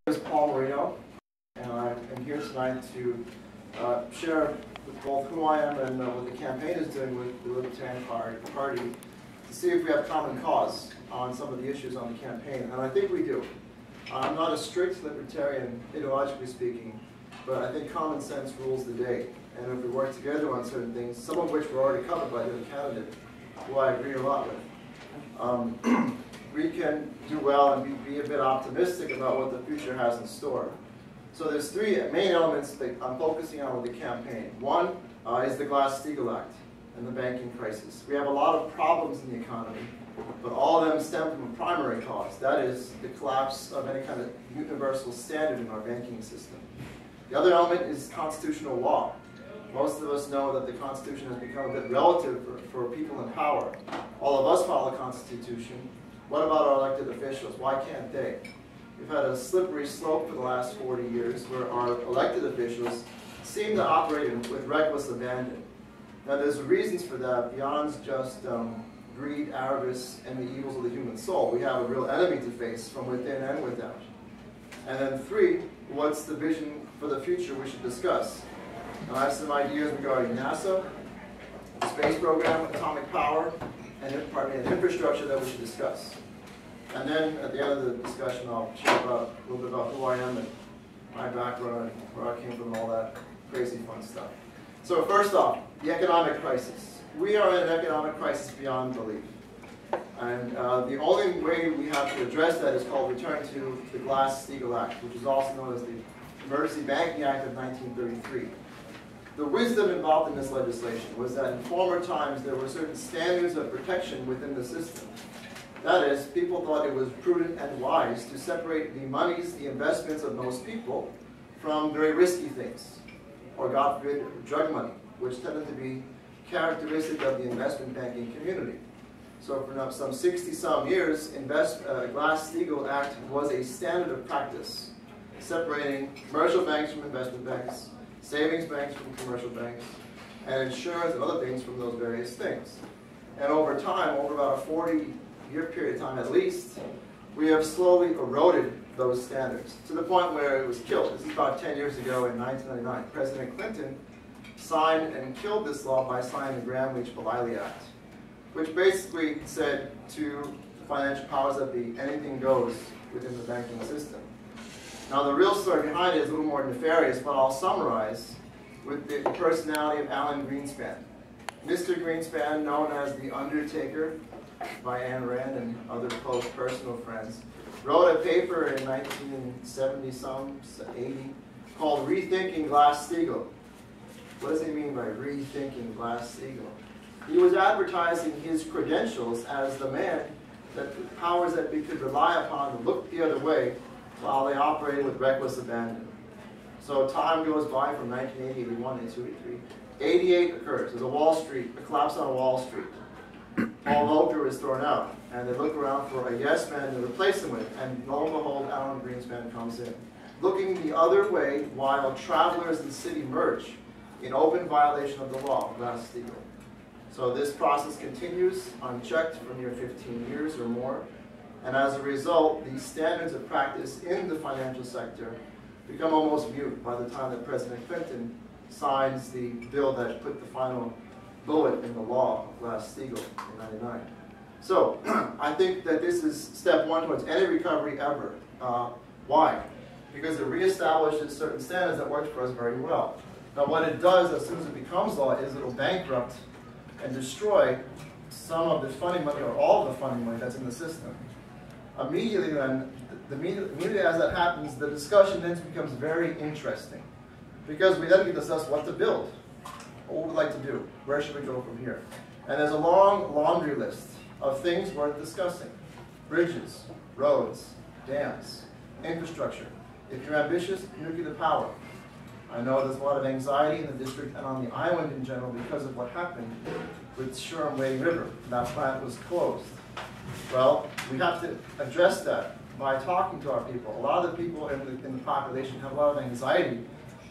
Is Paul Mourino, and I'm here tonight to share with both who I am and what the campaign is doing with the Libertarian Party to see if we have common cause on some of the issues on the campaign, and I think we do. I'm not a strict libertarian, ideologically speaking, but I think common sense rules the day, and if we work together on certain things, some of which were already covered by the other candidate, who I agree a lot with, we can do well and be a bit optimistic about what the future has in store. So there's three main elements that I'm focusing on with the campaign. One is the Glass-Steagall Act and the banking crisis. We have a lot of problems in the economy, but all of them stem from a primary cause. That is the collapse of any kind of universal standard in our banking system. The other element is constitutional law. Most of us know that the Constitution has become a bit relative for people in power. All of us follow the Constitution. What about our elected officials? Why can't they? We've had a slippery slope for the last 40 years where our elected officials seem to operate with reckless abandon. Now there's reasons for that beyond just greed, avarice, and the evils of the human soul. We have a real enemy to face from within and without. And then three, what's the vision for the future we should discuss? Now, I have some ideas regarding NASA, the space program, atomic power, and infrastructure that we should discuss. And then at the end of the discussion, I'll share a little bit about who I am and my background, where I came from, and all that crazy fun stuff. So first off, the economic crisis. We are in an economic crisis beyond belief. And the only way we have to address that is called return to the Glass-Steagall Act, which is also known as the Emergency Banking Act of 1933. The wisdom involved in this legislation was that in former times there were certain standards of protection within the system. That is, people thought it was prudent and wise to separate the monies, the investments of most people from very risky things, or God forbid, drug money, which tended to be characteristic of the investment banking community. So for now, some 60-some years, Glass-Steagall Act was a standard of practice, separating commercial banks from investment banks, savings banks from commercial banks, and insurance and other things from those various things. And over time, over about a 40-year period of time at least, we have slowly eroded those standards to the point where it was killed. This is about 10 years ago in 1999. President Clinton signed and killed this law by signing the Gramm-Leach-Bliley Act, which basically said to the financial powers that be, anything goes within the banking system. Now the real story behind it is a little more nefarious, but I'll summarize with the personality of Alan Greenspan. Mr. Greenspan, known as the Undertaker by Ayn Rand and other close personal friends, wrote a paper in 1970-some, 80, called Rethinking Glass-Steagall. What does he mean by rethinking Glass-Steagall? He was advertising his credentials as the man that the powers that we could rely upon to look the other way while they operated with reckless abandon. So time goes by from 1980, 81, 82, 83. 88 occurs. There's a collapse on Wall Street. Paul Volcker is thrown out, and they look around for a yes man to replace him with, and lo and behold, Alan Greenspan comes in. Looking the other way while travelers in the city merge in open violation of the law, Glass-Steagall. So this process continues unchecked for near 15 years or more. And as a result, the standards of practice in the financial sector become almost mute by the time that President Clinton signs the bill that put the final bullet in the law of Glass-Steagall in '99. So I think that this is step one towards any recovery ever. Why? Because it reestablishes certain standards that worked for us very well. Now what it does as soon as it becomes law is it'll bankrupt and destroy some of the funding money or all of the funding money that's in the system. Immediately then, immediately as that happens, the discussion then becomes very interesting. Because we then can discuss what to build, what we would like to do, where should we go from here. And there's a long laundry list of things worth discussing. Bridges, roads, dams, infrastructure. If you're ambitious, nuclear power. I know there's a lot of anxiety in the district and on the island in general because of what happened with Shirley River. That plant was closed. Well, we have to address that by talking to our people. A lot of the people in the population have a lot of anxiety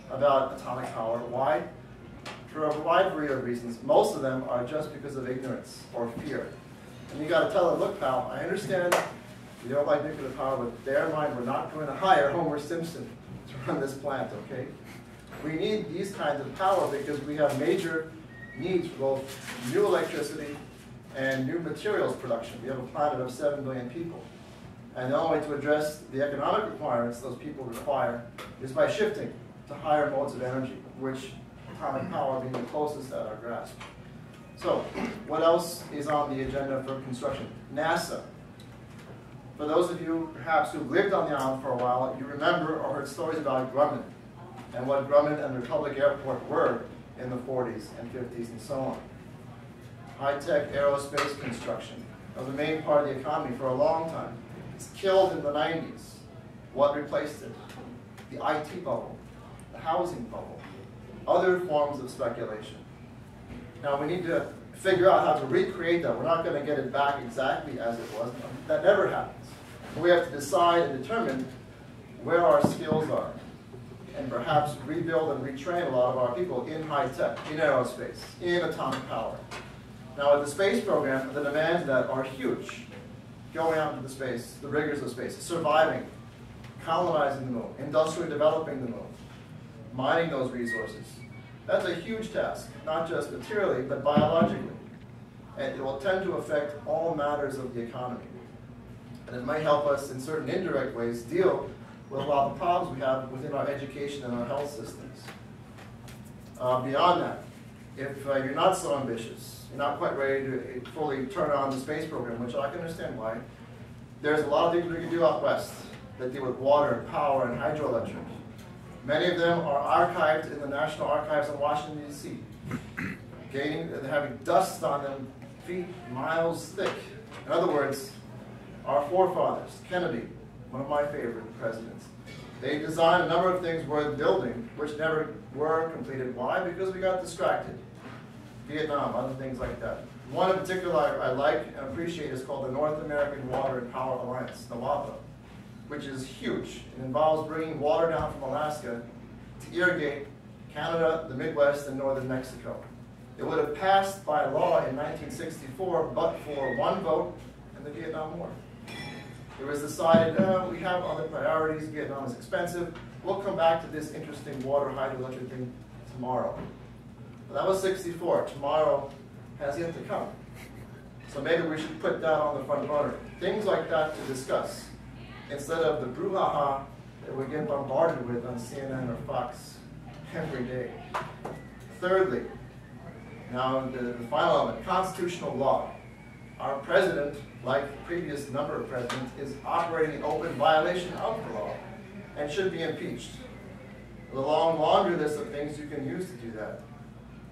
about atomic power. Why? For a wide variety of reasons. Most of them are just because of ignorance or fear. And you got to tell them, look, pal, I understand We don't like nuclear power, but bear in mind, we're not going to hire Homer Simpson to run this plant, okay? We need these kinds of power because we have major needs for both new electricity and new materials production. We have a planet of 7 billion people. And the only way to address the economic requirements those people require is by shifting to higher modes of energy, which atomic power being the closest at our grasp. So, what else is on the agenda for construction? NASA. For those of you, perhaps, who've lived on the island for a while, you remember or heard stories about Grumman and what Grumman and Republic Airport were in the 40s and 50s and so on. High-tech aerospace construction was the main part of the economy for a long time. It's killed in the 90s. What replaced it? The IT bubble, the housing bubble, other forms of speculation. Now we need to figure out how to recreate that. We're not going to get it back exactly as it was. That never happens. We have to decide and determine where our skills are and perhaps rebuild and retrain a lot of our people in high tech, in aerospace, in atomic power. Now with the space program, the demands of that are huge. Going out into the space, the rigors of space, surviving, colonizing the moon, industrially developing the moon, mining those resources. That's a huge task, not just materially, but biologically. And it will tend to affect all matters of the economy. And it might help us in certain indirect ways deal with a lot of the problems we have within our education and our health systems. Beyond that, if you're not so ambitious, you're not quite ready to fully turn on the space program, which I can understand why, there's a lot of things we can do out west that deal with water, power, and hydroelectric. Many of them are archived in the National Archives in Washington, D.C., having dust on them, feet miles thick. In other words, our forefathers, Kennedy, one of my favorite presidents, they designed a number of things worth building, which never were completed. Why? Because we got distracted. Vietnam, other things like that. One in particular I like and appreciate is called the North American Water and Power Alliance, NWAPA, which is huge. It involves bringing water down from Alaska to irrigate Canada, the Midwest, and northern Mexico. It would have passed by law in 1964, but for one vote in the Vietnam War. It was decided, we have other priorities, Vietnam is expensive, we'll come back to this interesting water hydroelectric thing tomorrow. But that was 64, tomorrow has yet to come. So maybe we should put that on the front burner. Things like that to discuss, instead of the brouhaha that we get bombarded with on CNN or Fox every day. Thirdly, now the final element, constitutional law. Our president, like the previous number of presidents, is operating in open violation of the law and should be impeached. The long laundry list of things you can use to do that.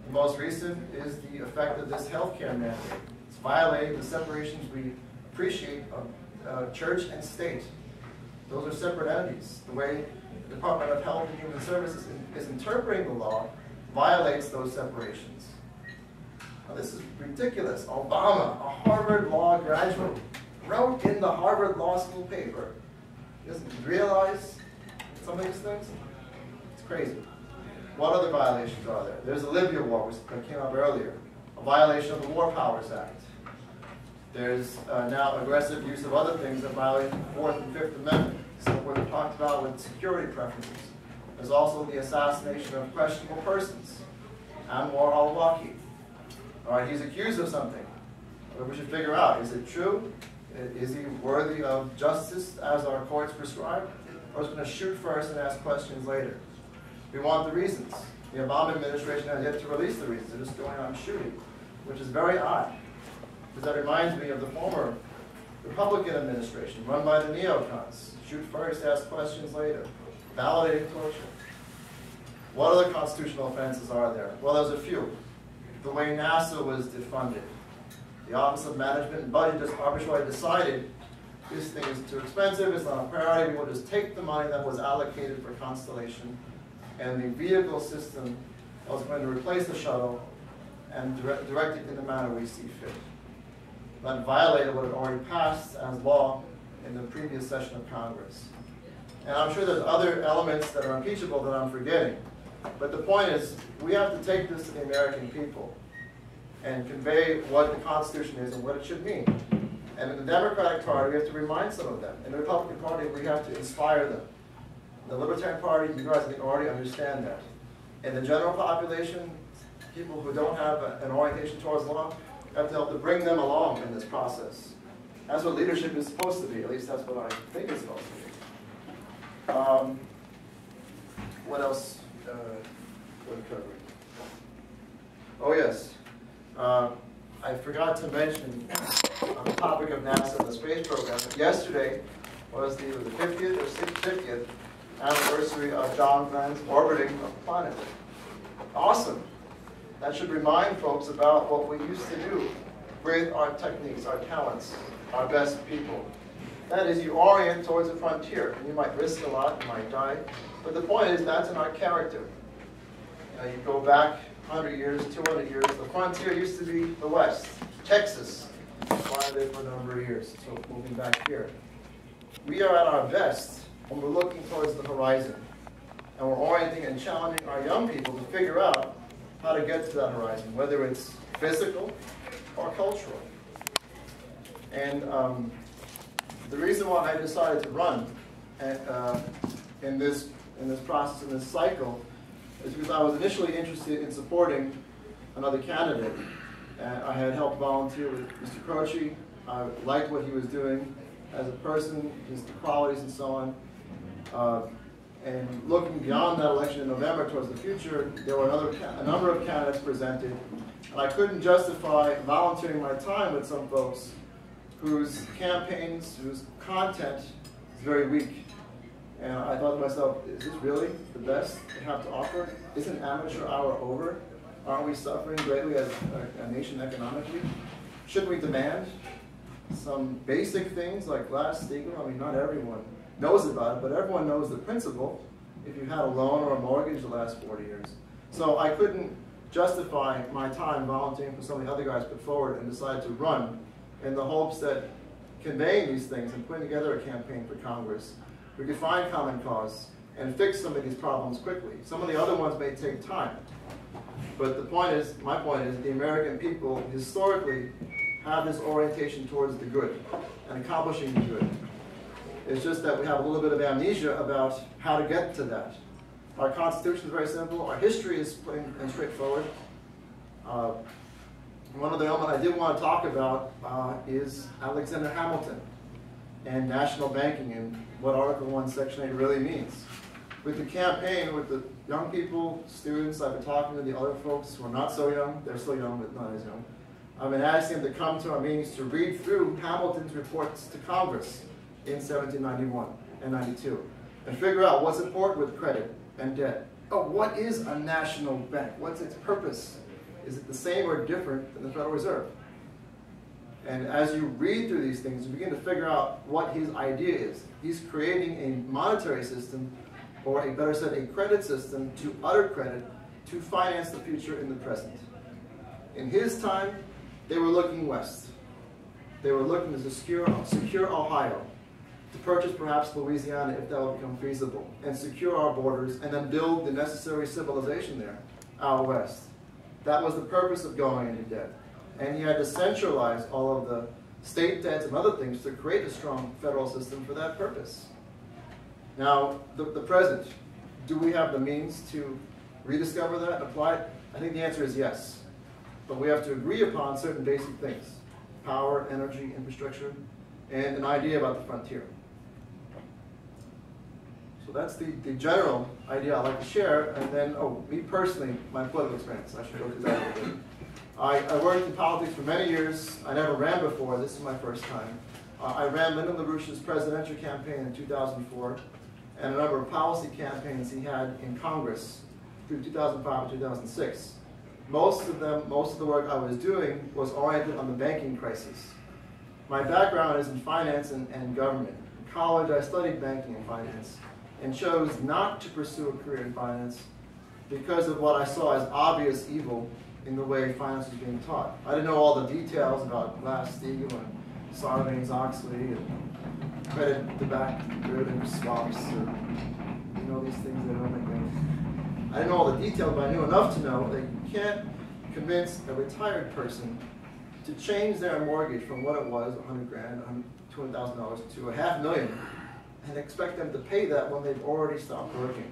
The most recent is the effect of this healthcare mandate. It's violating the separations we appreciate of church and state. Those are separate entities. The way the Department of Health and Human Services is interpreting the law violates those separations. Now, this is ridiculous. Obama, a Harvard Law graduate, wrote in the Harvard Law School paper. He doesn't realize some of these things. It's crazy. What other violations are there? There's the Libya war, which came up earlier, a violation of the War Powers Act. There's now aggressive use of other things that violate the Fourth and Fifth Amendment, so what we talked about with security preferences. There's also the assassination of questionable persons. Anwar al-Awlaki. All right, he's accused of something. But we should figure out, is it true? Is he worthy of justice as our courts prescribe? Or is he going to shoot first and ask questions later? We want the reasons. The Obama administration has yet to release the reasons. They're just going out and shooting, which is very odd. Because that reminds me of the former Republican administration run by the neocons. Shoot first, ask questions later. Validating torture. What other constitutional offenses are there? Well, there's a few. The way NASA was defunded. The Office of Management and Budget just arbitrarily decided this thing is too expensive, it's not a priority, we will just take the money that was allocated for Constellation and the vehicle system that was going to replace the shuttle and direct it in the manner we see fit. That violated what had already passed as law in the previous session of Congress. And I'm sure there's other elements that are impeachable that I'm forgetting. But the point is, we have to take this to the American people and convey what the Constitution is and what it should mean. And in the Democratic Party, we have to remind some of them. In the Republican Party, we have to inspire them. In the Libertarian Party, you guys already understand that. In the general population, people who don't have an orientation towards law, you have to help to bring them along in this process. That's what leadership is supposed to be. At least that's what I think it's supposed to be. What else we're covering? Oh yes. I forgot to mention on the topic of NASA and the space program, yesterday was the 50th or 50th anniversary of John Glenn's orbiting of the planet. Awesome. That should remind folks about what we used to do with our techniques, our talents, our best people. That is, you orient towards the frontier. And you might risk a lot, you might die. But the point is, that's in our character. You go back 100 years, 200 years, the frontier used to be the West, Texas. Where I lived for a number of years, so moving back here. We are at our best when we're looking towards the horizon. And we're orienting and challenging our young people to figure out how to get to that horizon, whether it's physical or cultural. And the reason why I decided to run in this process, in this cycle, is because I was initially interested in supporting another candidate. I had helped volunteer with Mr. Croce. I liked what he was doing as a person, his qualities and so on. And looking beyond that election in November towards the future, there were a number of candidates presented. And I couldn't justify volunteering my time with some folks whose campaigns, whose content is very weak. And I thought to myself, is this really the best they have to offer? Isn't amateur hour over? Aren't we suffering greatly as a nation economically? Shouldn't we demand some basic things like Glass-Steagall? I mean, not everyone knows about it, but everyone knows the principle if you had a loan or a mortgage the last 40 years. So I couldn't justify my time volunteering for some of the other guys put forward and decided to run in the hopes that conveying these things and putting together a campaign for Congress, we could find common cause and fix some of these problems quickly. Some of the other ones may take time. But the point is, my point is, the American people historically have this orientation towards the good and accomplishing the good. It's just that we have a little bit of amnesia about how to get to that. Our Constitution is very simple. Our history is plain and straightforward. One other element I did want to talk about is Alexander Hamilton and national banking and what Article 1, Section 8 really means. With the campaign, with the young people, students, I've been talking to the other folks who are not so young. They're still young, but not as young. I've been asking them to come to our meetings to read through Hamilton's reports to Congress in 1791 and 92 and figure out what's important with credit and debt. Oh, what is a national bank? What's its purpose? Is it the same or different than the Federal Reserve? And as you read through these things, you begin to figure out what his idea is. He's creating a monetary system, or a better said, a credit system to utter credit to finance the future in the present. In his time, they were looking west. They were looking to secure Ohio, to purchase perhaps Louisiana if that would become feasible, and secure our borders, and then build the necessary civilization there, out west. That was the purpose of going into debt. And he had to centralize all of the state debts and other things to create a strong federal system for that purpose. Now, the present, do we have the means to rediscover that and apply it? I think the answer is yes. But we have to agree upon certain basic things: power, energy, infrastructure, and an idea about the frontier. So that's the general idea I'd like to share. And then, me personally, my political experience. I should go through that a little bit. I worked in politics for many years. I never ran before. This is my first time. I ran Lyndon LaRouche's presidential campaign in 2004 and a number of policy campaigns he had in Congress through 2005 and 2006. Most of the work I was doing was oriented on the banking crisis. My background is in finance and government. In college, I studied banking and finance and chose not to pursue a career in finance because of what I saw as obvious evil in the way finance was being taught. I didn't know all the details about Glass-Steagall and Sarbanes-Oxley and credit derivative swaps, or these things that don't make sense. I didn't know all the details, but I knew enough to know that you can't convince a retired person to change their mortgage from what it was, 100 grand, $200,000 to $500,000, and expect them to pay that when they've already stopped working.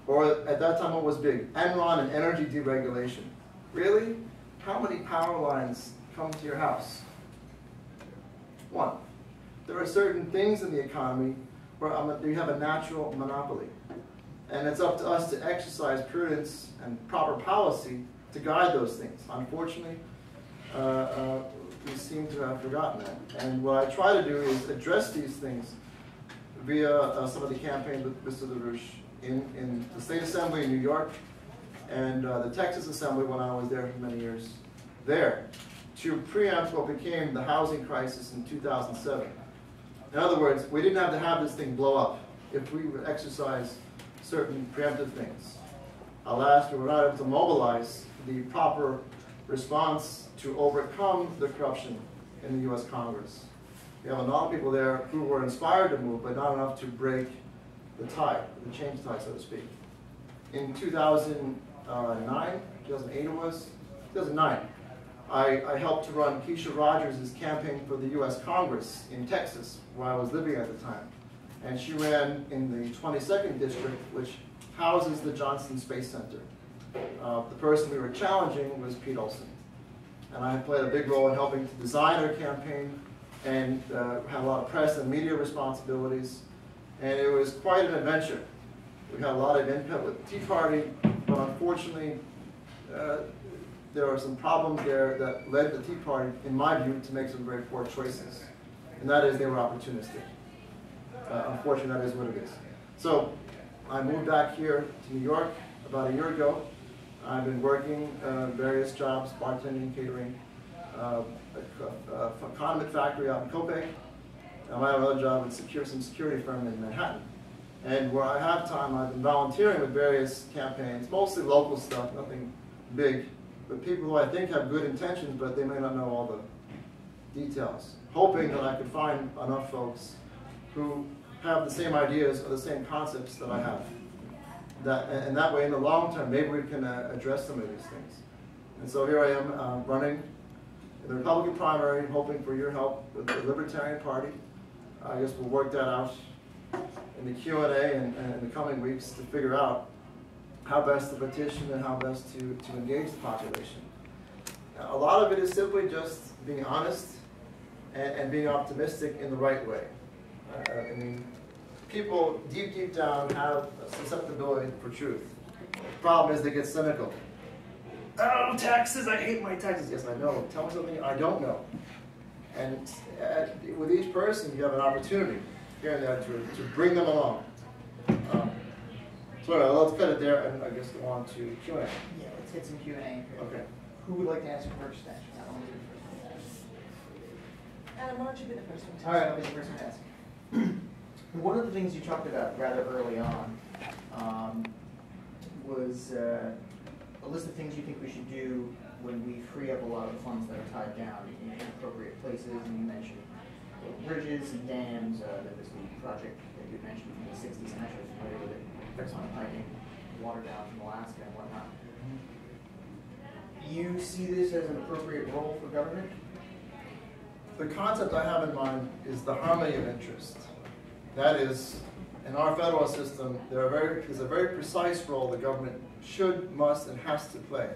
Or at that time, what was big? Enron and energy deregulation. Really? How many power lines come to your house? One. There are certain things in the economy where you have a natural monopoly. And it's up to us to exercise prudence and proper policy to guide those things. Unfortunately, we seem to have forgotten that. And what I try to do is address these things via some of the campaign with Mr. LaRouche in the State Assembly in New York and the Texas Assembly when I was there for many years there, to preempt what became the housing crisis in 2007. In other words, we didn't have to have this thing blow up if we would exercise certain preemptive things. Alas, we were not able to mobilize the proper response to overcome the corruption in the US Congress. We have a lot of people there who were inspired to move, but not enough to break the tide, the change tide, so to speak. In 2009, 2008 it was, 2009, I helped to run Keisha Rogers' campaign for the US Congress in Texas, where I was living at the time. And she ran in the 22nd District, which houses the Johnson Space Center. The person we were challenging was Pete Olson. And I played a big role in helping to design her campaign and had a lot of press and media responsibilities. And it was quite an adventure. We had a lot of input with the Tea Party, but unfortunately, there were some problems there that led the Tea Party, in my view, to make some very poor choices. And that is, they were opportunistic. Unfortunately, that is what it is. So, I moved back here to New York about a year ago. I've been working various jobs, bartending, catering, a condiment factory out in Copiague. And I have another job with some security firm in Manhattan. And where I have time, I've been volunteering with various campaigns, mostly local stuff, nothing big, but people who I think have good intentions, but they may not know all the details. Hoping that I could find enough folks who have the same ideas or the same concepts that I have. And that way, in the long term, maybe we can address some of these things. And so here I am running the Republican primary, hoping for your help with the Libertarian Party. I guess we'll work that out in the Q&A and in the coming weeks to figure out how best to petition and how best to engage the population. A lot of it is simply just being honest and being optimistic in the right way. I mean, people deep down have a susceptibility for truth. The problem is they get cynical. Oh, taxes, I hate my taxes. Yes, I know. Tell me something I don't know. And with each person, you have an opportunity here and there to bring them along. So let's cut it there, and I guess go on to Q&A. Yeah, let's hit some Q&A here. Okay. Who would like to ask first, actually? I want to do the first one. Adam, why don't you be the first one to All right, I'll be the first one to ask. One of the things you talked about rather early on was a list of things you think we should do when we free up a lot of the funds that are tied down in appropriate places, and you mentioned bridges and dams. There was the project that you mentioned from the 60s, I'm actually familiar with it. On piping water down from Alaska and whatnot. You see this as an appropriate role for government? The concept I have in mind is the harmony of interest. That is, in our federal system, there's a very precise role the government should, must, and has to play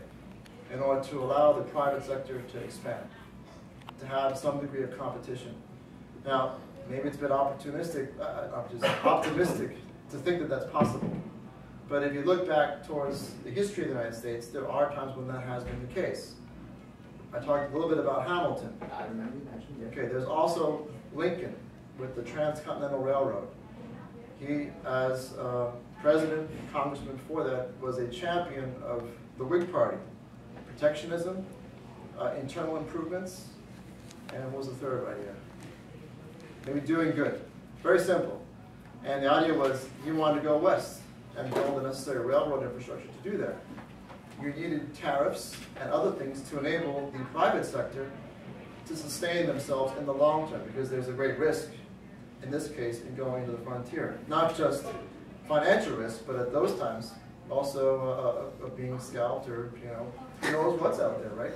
in order to allow the private sector to expand, to have some degree of competition. Now, maybe it's a bit opportunistic, optimistic to think that that's possible. But if you look back towards the history of the United States, there are times when that has been the case. I talked a little bit about Hamilton. I remember you mentioned it. Okay, there's also Lincoln with the Transcontinental Railroad. He, as president and congressman before that, was a champion of the Whig Party. Protectionism, internal improvements, and what was the third idea? Maybe doing good. Very simple. And the idea was you wanted to go west and build the necessary railroad infrastructure to do that. You needed tariffs and other things to enable the private sector to sustain themselves in the long term, because there's a great risk, in this case, in going to the frontier. Not just financial risk, but at those times, also of being scalped or, who knows what's out there, right?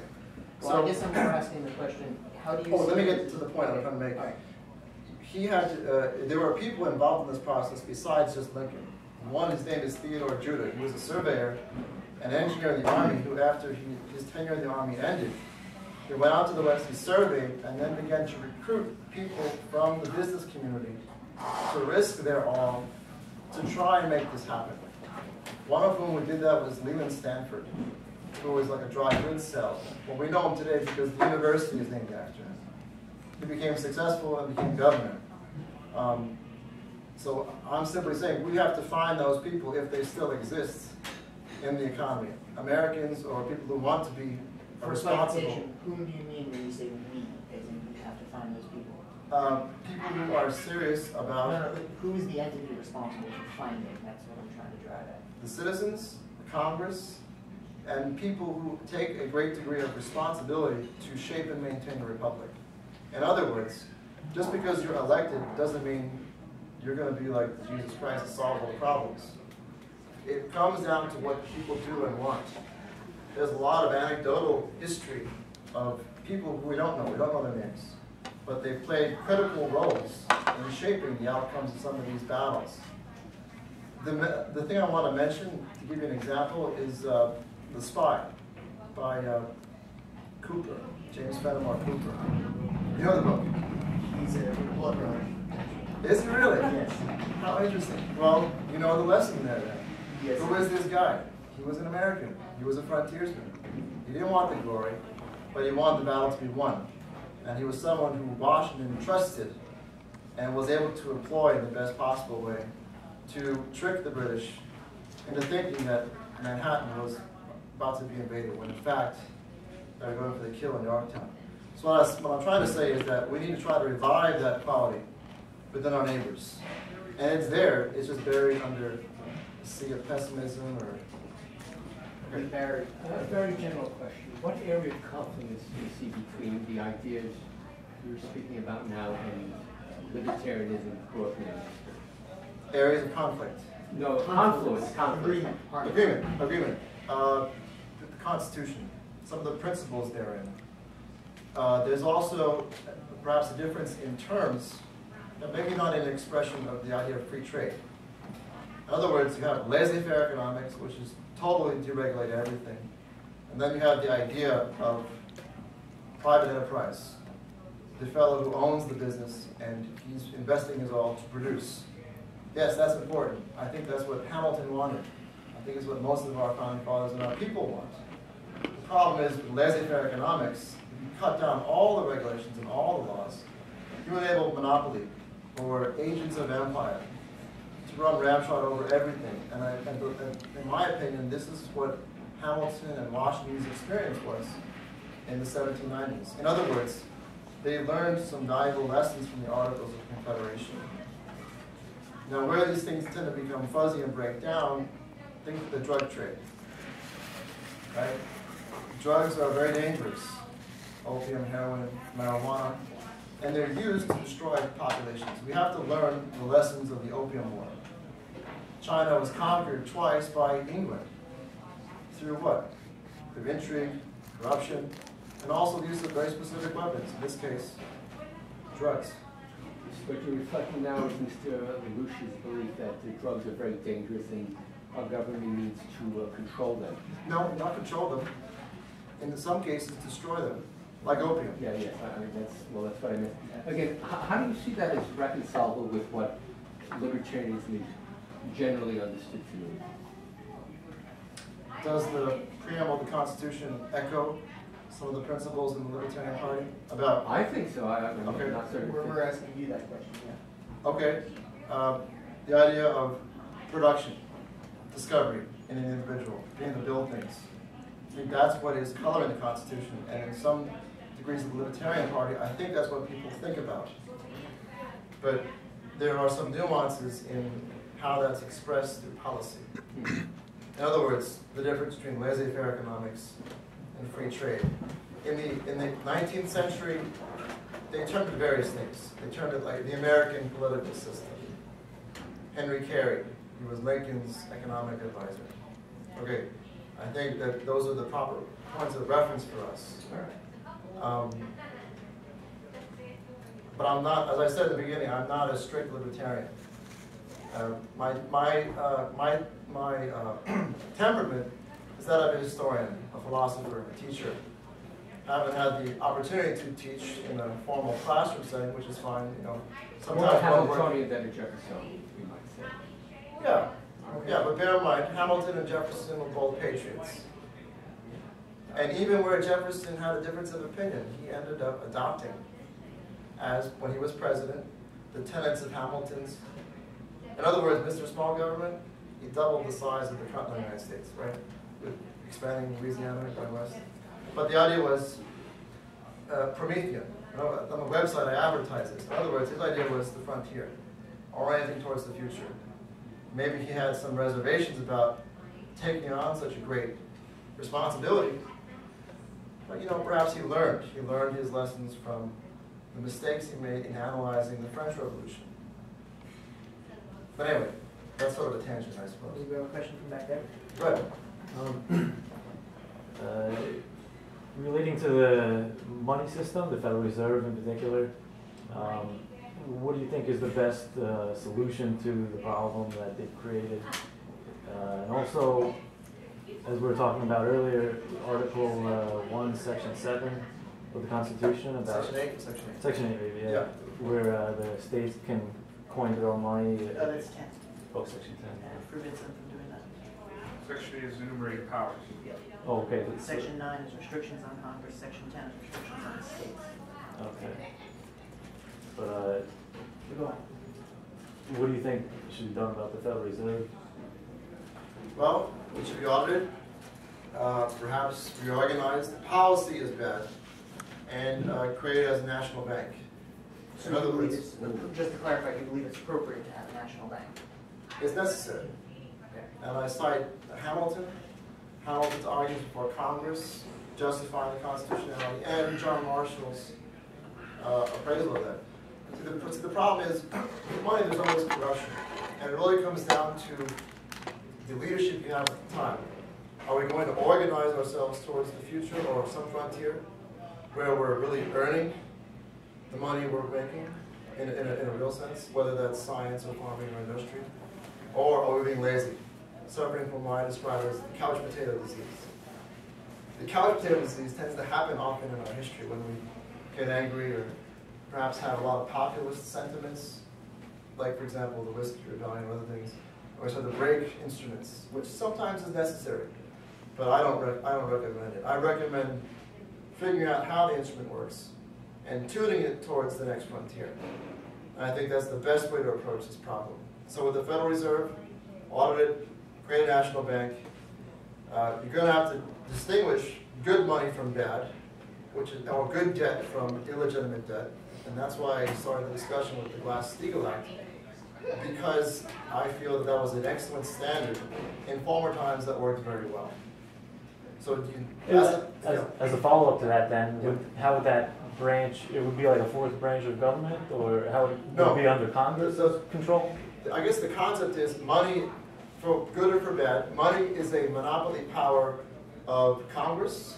Well, So, I guess I'm more asking the question, how do you let me see- get to the point I'm trying to make. All right. He had there were people involved in this process besides just Lincoln. One, his name is Theodore Judah. He was a surveyor, an engineer in the Army who, after his tenure in the Army ended, he went out to the West, he surveyed, and then began to recruit people from the business community to risk their all to try and make this happen. One of whom who did that was Leland Stanford, who was like a dry goods seller. Well, we know him today because the university is named after him. He became successful and became governor. So I'm simply saying we have to find those people if they still exist in the economy. Americans or people who want to be For responsible. clarification, whom do you mean when you say we, as in we have to find those people? People who are serious about No, who is the entity responsible for finding? That's what I'm trying to drive at. the citizens, the Congress, and people who take a great degree of responsibility to shape and maintain the republic. In other words, just because you're elected doesn't mean you're going to be like Jesus Christ and solve all problems. It comes down to what people do and want. There's a lot of anecdotal history of people who we don't know their names, but they played critical roles in shaping the outcomes of some of these battles. The thing I want to mention, to give you an example, is The Spy by Cooper, James Fenimore Cooper. You know the book? He's a blood brother. Is he really? Yes. How interesting. Well, you know the lesson there then. Yes. Who is this guy? He was an American. He was a frontiersman. He didn't want the glory, but he wanted the battle to be won. And he was someone who Washington trusted and was able to employ in the best possible way to trick the British into thinking that Manhattan was about to be invaded, when in fact they were going for the kill in Yorktown. So what I'm trying to say is that we need to try to revive that quality within our neighbors. And it's there, it's just buried under a sea of pessimism or... We buried. A very general question. What area of confidence do you see between the ideas you're speaking about now and libertarianism brought in? Areas of conflict. No, confluence. Agreement. Agreement. The Constitution, some of the principles therein. There's also perhaps a difference in terms, but maybe not in expression of the idea of free trade. In other words, you have laissez-faire economics, which is totally deregulate everything. And then you have the idea of private enterprise. The fellow who owns the business and he's investing his all to produce. Yes, that's important. I think that's what Hamilton wanted. I think it's what most of our founding fathers and our people want. The problem is with laissez-faire economics, if you cut down all the regulations and all the laws, you enable monopoly or agents of empire to run ramshot over everything. And in my opinion, this is what Hamilton and Washington's experience was in the 1790s. In other words, they learned some valuable lessons from the Articles of Confederation. Now, where these things tend to become fuzzy and break down, think of the drug trade. Right? Drugs are very dangerous. Opium, heroin, marijuana. And they're used to destroy populations. We have to learn the lessons of the Opium War. China was conquered twice by England. Through what? Through intrigue, corruption, and also the use of very specific weapons, in this case, drugs. What you're reflecting now is Mr. LaRouche's belief that the drugs are very dangerous and our government needs to control them. No, not control them. In some cases, destroy them, like opium. Yeah, yes, that's what I meant. Again, how do you see that as reconcilable with what libertarianism is generally understood to mean? Does the preamble of the Constitution echo some of the principles in the Libertarian Party about? I think so. I'm Okay. not certain. We're asking you that question, yeah. Okay, the idea of production, discovery in an individual, being able to build things. I think that's what is coloring the Constitution, and in some degrees of the Libertarian Party, I think that's what people think about. But there are some nuances in how that's expressed through policy. In other words, the difference between laissez-faire economics and free trade. In the 19th century, they termed it various things. They termed it like the American political system. Henry Carey, he was Lincoln's economic advisor. Okay, I think that those are the proper points of reference for us. All right. But I'm not, as I said at the beginning, I'm not a strict libertarian. My temperament is that of a historian, a philosopher, a teacher. I haven't had the opportunity to teach in a formal classroom setting, which is fine. You know, sometimes Hamiltonian than a Jeffersonian, we might say. Yeah, yeah, but bear in mind, Hamilton and Jefferson were both patriots. And even where Jefferson had a difference of opinion, he ended up adopting, as when he was president, the tenets of Hamilton's. In other words, Mr. Small Government, he doubled the size of the continental United States, right? With expanding Louisiana and going west. But the idea was Promethean. On the website, I advertised this. In other words, his idea was the frontier, orienting towards the future. Maybe he had some reservations about taking on such a great responsibility. But, you know, perhaps he learned. He learned his lessons from the mistakes he made in analyzing the French Revolution. But anyway, that's sort of a tangent, I suppose. We have a question from back there. Go ahead. Relating to the money system, the Federal Reserve in particular, what do you think is the best solution to the problem that they've created? And also, as we were talking about earlier, Article 1, Section 7 of the Constitution about Section 8? Section 8. Section 8, maybe, yeah. Yeah. Where the states can coin their own money. That's 10. Oh, Section 10. Prevents them from doing that. Section 8 is enumerated powers. Yep. Oh, okay. Section 9 is restrictions on Congress. Section 10 is restrictions on the states. Okay. But Go on. what do you think should be done about the Federal Reserve? Well, it should be audited, perhaps reorganized. The policy is bad, and created as a national bank. So In other you believe words, it's, just to clarify, you believe it's appropriate to have a national bank? it's necessary. Okay. And I cite Hamilton. Hamilton's arguments before Congress, justifying the constitutionality, and John Marshall's appraisal of that. See, the problem is, with money, there's always corruption. And it really comes down to the leadership you have at the time. Are we going to organize ourselves towards the future or some frontier where we're really earning the money we're making in a real sense, whether that's science or farming or industry? Or are we being lazy, suffering from what I describe as the couch potato disease? The couch potato disease tends to happen often in our history when we get angry or perhaps have a lot of populist sentiments, like, for example, the Whiskey Rebellion or other things, or sort of break instruments, which sometimes is necessary, but I don't recommend it. I recommend figuring out how the instrument works and tuning it towards the next frontier. And I think that's the best way to approach this problem. So with the Federal Reserve, audit it, create a national bank. You're going to have to distinguish good money from bad, or good debt from illegitimate debt. And that's why I started the discussion with the Glass-Steagall Act, because I feel that that was an excellent standard. In former times, that worked very well. So as a follow-up to that then, how would that branch, it would be like a fourth branch of government, or how would it be under Congress control? I guess the concept is money, for good or for bad, money is a monopoly power of Congress,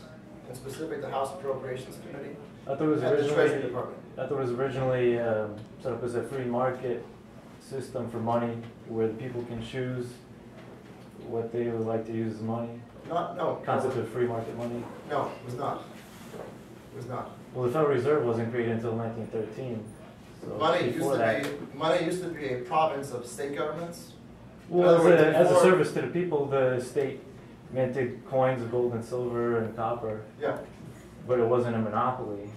and specifically the House Appropriations Committee, I thought it was and the Treasury originally, Department. I thought it was originally set up as a free market system for money, where the people can choose what they would like to use as money. No. Concept of free market money. No, it was not. It was not. Well, the Federal Reserve wasn't created until 1913. So Money used to be a province of state governments. Well, as a service to the people, the state minted coins of gold and silver and copper. Yeah. But it wasn't a monopoly.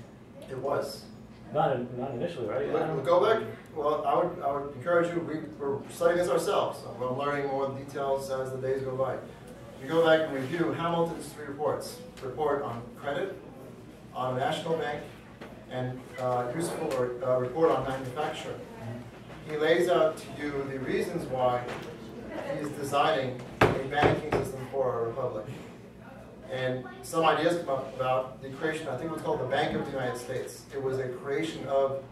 It was. Not initially, right? We'll go back. Well, I would encourage you. We're studying this ourselves. So we're learning more details as the days go by. You go back and review Hamilton's three reports: report on credit, on a national bank, and report on manufacturing. He lays out to you the reasons why he's designing a banking system for a republic. And some ideas come up about the creation, I think it was called the Bank of the United States. It was a creation of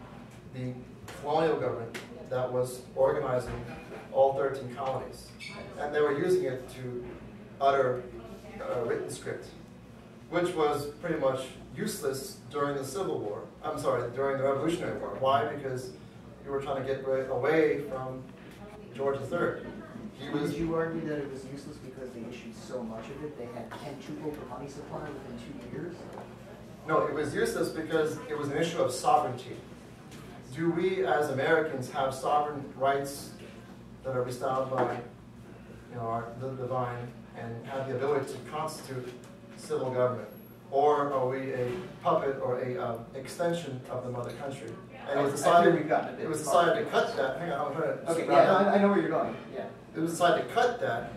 the colonial government that was organizing all 13 colonies. And they were using it to utter written script. which was pretty much useless during the Civil War. I'm sorry, during the Revolutionary War. Why? Because you were trying to get away from George III. Did you argue that it was useless because they issued so much of it? They had quintuple the money supply within 2 years? No, it was useless because it was an issue of sovereignty. Do we, as Americans, have sovereign rights that are bestowed by, the divine, and have the ability to constitute civil government, or are we a puppet or a extension of the mother country? And it was decided. It was decided to cut that. Hang on, I'm trying to. Okay, yeah, I know where you're going. Yeah. It was decided to cut that,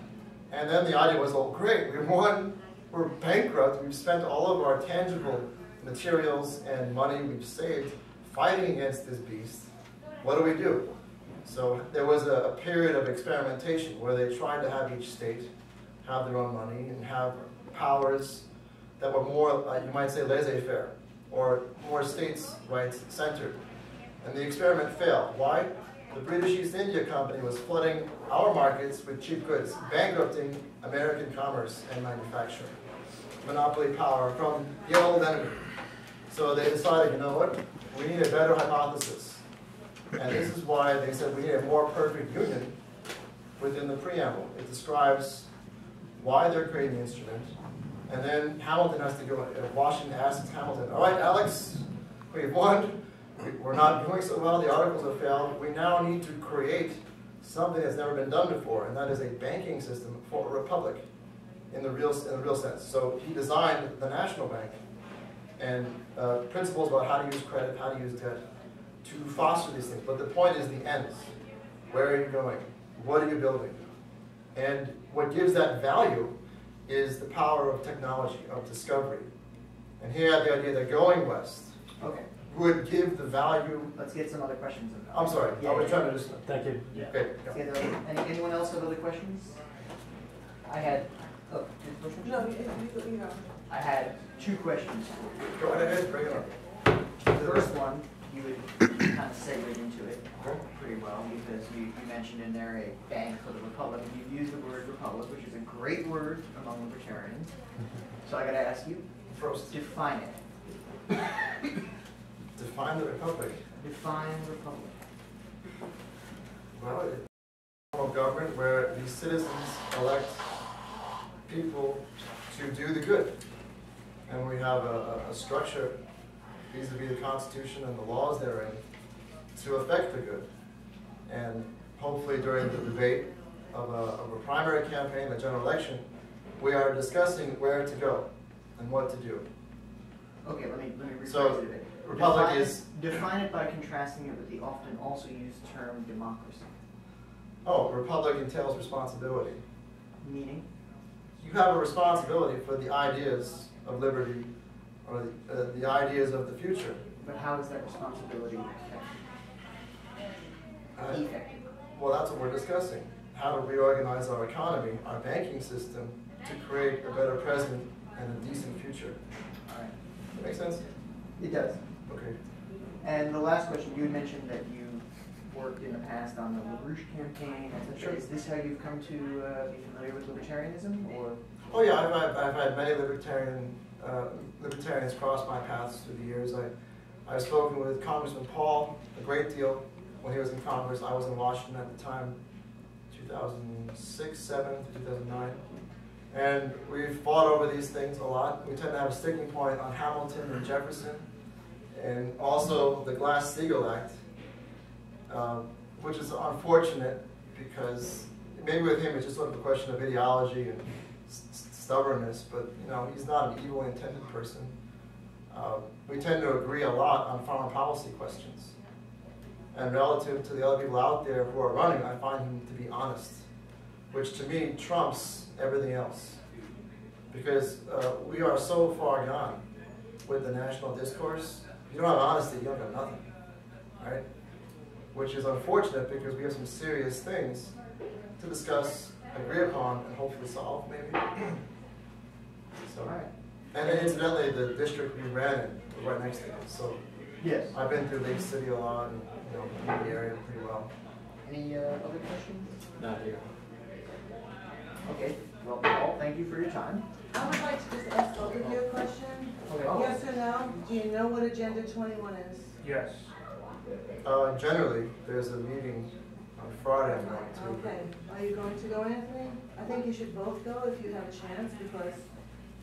and then the idea was, oh great, we won. We're bankrupt. We've spent all of our tangible materials and money we've saved fighting against this beast. What do? So there was a period of experimentation where they tried to have each state have their own money and have powers that were more, you might say, laissez-faire, or more states' rights centered. And the experiment failed. Why? The British East India Company was flooding our markets with cheap goods, bankrupting American commerce and manufacturing. Monopoly power from the old enemy. So they decided, you know what? We need a better hypothesis. And this is why they said we need a more perfect union within the preamble. It describes why they're creating the instrument. And then Hamilton has to go, Washington asks Hamilton, all right, Alex, we've won. We're not doing so well. The articles have failed. We now need to create something that's never been done before, and that is a banking system for a republic in the real sense. So he designed the national bank and principles about how to use credit, how to use debt, to foster these things. But the point is the ends. Where are you going? What are you building? And what gives that value is the power of technology, of discovery. And he had the idea that going west would give the value. Let's get some other questions. I'm sorry, I was trying to just. Thank you. Yeah. Okay. Anyone else have other questions? I had. Oh, No, you know. I had 2 questions. Go ahead, bring it up. The first one, you would kind of segue into it pretty well because you mentioned in there a bank for the republic, and you've used the word republic, which is a great word among libertarians. So I got to ask you, First, define it. define the republic. Define republic. Well, it's a form of government where the citizens elect people to do the good. And we have a structure vis-a-vis the Constitution and the laws therein to affect the good. And hopefully during the debate of a primary campaign, a general election, we are discussing where to go and what to do. Okay, let me rephrase So, it a bit. republic is... Define it by contrasting it with the often also used term democracy. Oh, republic entails responsibility. Meaning? You have a responsibility for the ideas of liberty or the ideas of the future. But how is that responsibility effective? Well, that's what we're discussing. How to reorganize our economy, our banking system, to create a better present and a decent future. All right. That make sense? It does. Okay. And the last question, you had mentioned that you worked in the past on the LaRouche campaign, etc. Sure. Is this how you've come to be familiar with libertarianism, or? Oh yeah, I've had many libertarians cross my paths through the years. I've spoken with Congressman Paul a great deal when he was in Congress. I was in Washington at the time, 2006, 7, 2009. And we've fought over these things a lot. We tend to have a sticking point on Hamilton and Jefferson, and also the Glass-Steagall Act, which is unfortunate because maybe with him it's just sort of a question of ideology and stubbornness, but he's not an evil intended person. We tend to agree a lot on foreign policy questions. And relative to the other people out there who are running, I find him to be honest, which to me trumps everything else. Because we are so far gone with the national discourse. If you don't have honesty, you don't have nothing, right? Which is unfortunate because we have some serious things to discuss, agree upon, and hopefully solve, maybe. So, All right. and then incidentally, the district we ran in was right next to it. So Yes. I've been through Lake City a lot and know the area pretty well. Any other questions? Not here. Okay. Well, Paul, thank thank you for your time. I would like to just ask both of you a question. Okay. Yes or no? Do you know what Agenda 21 is? Yes. Generally, there's a meeting on Friday I'm going to. Okay. Are you going to go, Anthony? I think you should both go if you have a chance, because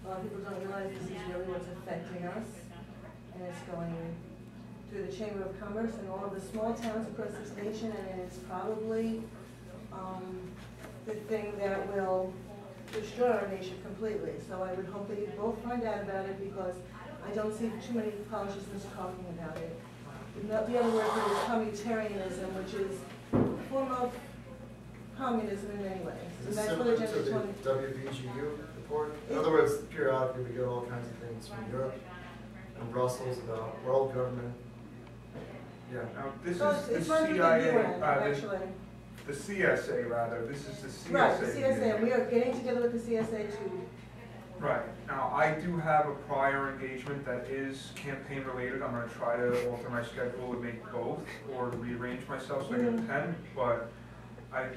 a lot of people don't realize this is really what's affecting us. And it's going through the Chamber of Commerce and all of the small towns across this nation, and it's probably the thing that will destroy our nation completely. So I would hope that you both find out about it, because I don't see too many politicians talking about it. The other word for it is communitarianism, which is a form of communism in many ways. So Is this that's what similar to Agenda the 20. WVGU report? In other words, periodically we get all kinds of things from Europe and Brussels about world government. Yeah. Now, this So is it's the run through the CIA, UN, actually. the CSA rather. This is the CSA. Right, the CSA, meeting. and we are getting together with the CSA to. Right. Now, I do have a prior engagement that is campaign related. I'm going to try to alter my schedule to make both, or to rearrange myself so I can attend. But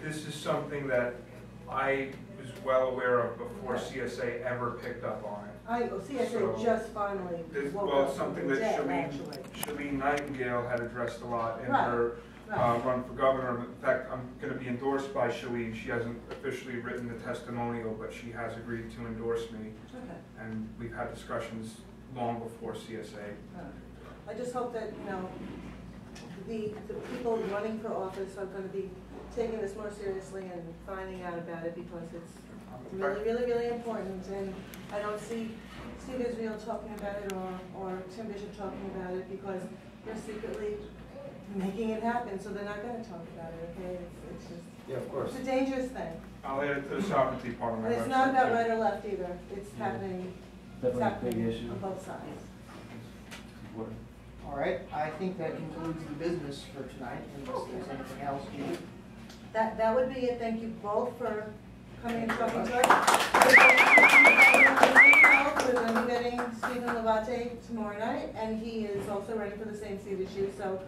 this is something that I was well aware of before CSA ever picked up on it. CSA So, just finally woke Well, up it's from something the that dead, actually. Shalene Nightingale had addressed a lot in Right, her right. run for governor. In fact, I'm going to be endorsed by Shalene. She hasn't officially written the testimonial, but she has agreed to endorse me. Okay. And we've had discussions long before CSA. I just hope that, you know, the people running for office are going to be taking this more seriously and finding out about it, because it's really, really, really important. And I don't see Steve Israel talking about it or Tim Bishop talking about it, because they're secretly making it happen, so they're not going to talk about it, okay? It's just, Yeah, of course. it's a dangerous thing. I'll add it to the sovereignty part of my And website. it's not about too. right or left either. It's happening, it's Definitely a happening big issue. on both sides. All right, I think that concludes the business for tonight, unless there's anything else, Judy. That would be it. Thank you both for coming and talking to us. We're going to be getting Stephen Levate tomorrow night, and he is also ready for the same seat issue. So